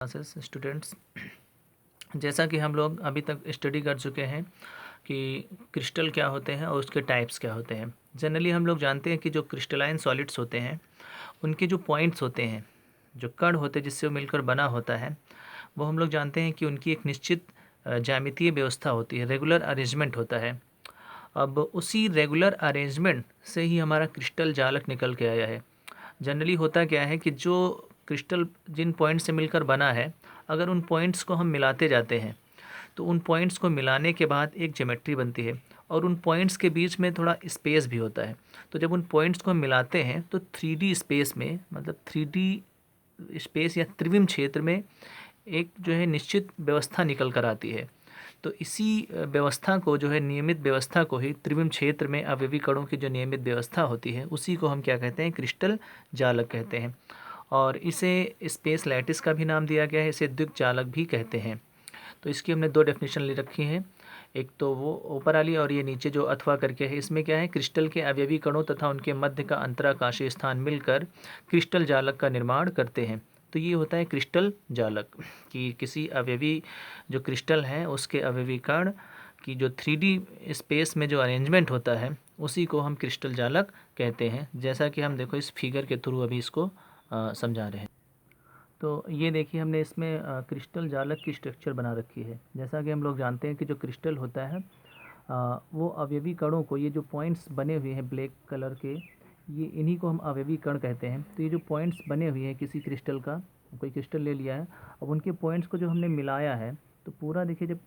Classes students, जैसा कि हम लोग अभी तक स्टडी कर चुके हैं कि क्रिस्टल क्या होते हैं और उसके टाइप्स क्या होते हैं। जनरली हम लोग जानते हैं कि जो क्रिस्टलाइन सॉलिड्स होते हैं उनके जो पॉइंट्स होते हैं, जो कण होते हैं जिससे वो मिलकर बना होता है, वो हम लोग जानते हैं कि उनकी एक निश्चित ज्यामितीय व्यवस्था होती है, रेगुलर अरेंजमेंट होता है। अब उसी रेगुलर अरेंजमेंट से ही हमारा क्रिस्टल जालक निकल के आया है। जनरली होता क्या है कि जो क्रिस्टल जिन पॉइंट से मिलकर बना है, अगर उन पॉइंट्स को हम मिलाते जाते हैं तो उन पॉइंट्स को मिलाने के बाद एक ज्योमेट्री बनती है और उन पॉइंट्स के बीच में थोड़ा स्पेस भी होता है। तो जब उन पॉइंट्स को हम मिलाते हैं तो 3D स्पेस में, मतलब 3D स्पेस या त्रिविम क्षेत्र में एक जो है निश्चित व्यवस्था निकल कर आती है। तो इसी व्यवस्था को जो है, नियमित व्यवस्था को ही, त्रिविम क्षेत्र में अवयवी कणों की जो नियमित व्यवस्था होती है उसी को हम क्या कहते हैं, क्रिस्टल जालक कहते हैं। और इसे स्पेस लैटिस का भी नाम दिया गया है, इसे द्विक जालक भी कहते हैं। तो इसकी हमने दो डेफिनेशन ले रखी हैं, एक तो वो ऊपर वाली और ये नीचे जो अथवा करके है। इसमें क्या है, क्रिस्टल के अवयवी कणों तथा उनके मध्य का अंतराकाशीय स्थान मिलकर क्रिस्टल जालक का निर्माण करते हैं। तो ये होता है क्रिस्टल जालक, कि किसी अवयवी जो क्रिस्टल है उसके अवयवी कण की जो 3D स्पेस में जो अरेंजमेंट होता है उसी को हम क्रिस्टल जालक कहते हैं। जैसा कि हम देखो इस फिगर के थ्रू अभी इसको समझा रहे हैं। तो ये देखिए, हमने इसमें क्रिस्टल जालक की स्ट्रक्चर बना रखी है। जैसा कि हम लोग जानते हैं कि जो क्रिस्टल होता है वो अवयवी कणों को, ये जो पॉइंट्स बने हुए हैं ब्लैक कलर के, ये इन्हीं को हम अवयवी कण कहते हैं। तो ये जो पॉइंट्स बने हुए हैं किसी क्रिस्टल का, कोई क्रिस्टल ले लिया है, अब उनके पॉइंट्स को जो हमने मिलाया है, तो पूरा देखिए जब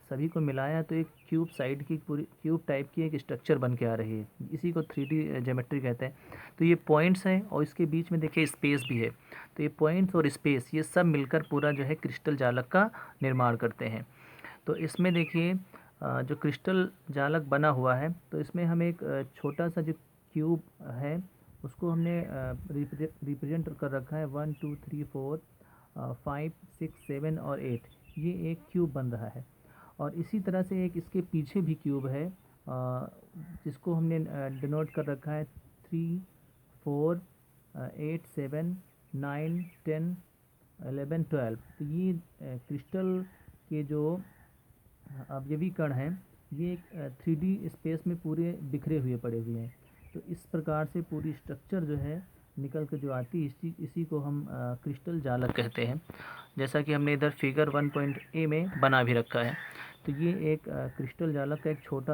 सभी को मिलाया तो एक क्यूब साइड की, पूरी क्यूब टाइप की एक स्ट्रक्चर बन के आ रही है। इसी को 3D ज्योमेट्री कहते हैं। तो ये पॉइंट्स हैं और इसके बीच में देखिए स्पेस भी है। तो ये पॉइंट्स और स्पेस ये सब मिलकर पूरा जो है क्रिस्टल जालक का निर्माण करते हैं। तो इसमें देखिए जो क्रिस्टल जालक बना हुआ है, तो इसमें हम एक छोटा सा जो क्यूब है उसको हमने रिप्रेजेंट कर रखा है। 1 2 3 4 5 6 7 और 8, ये एक क्यूब बन रहा है। और इसी तरह से एक इसके पीछे भी क्यूब है जिसको हमने डिनोट कर रखा है 3 4 8 7 9 10 11 12। तो ये क्रिस्टल के जो अवयवी कण हैं, ये एक 3D स्पेस में पूरे बिखरे हुए पड़े हुए हैं। तो इस प्रकार से पूरी स्ट्रक्चर जो है निकल कर जो आती है, इसी को हम क्रिस्टल जालक कहते हैं। जैसा कि हमने इधर फिगर 1.a में बना भी रखा है। तो ये एक क्रिस्टल जालक का एक छोटा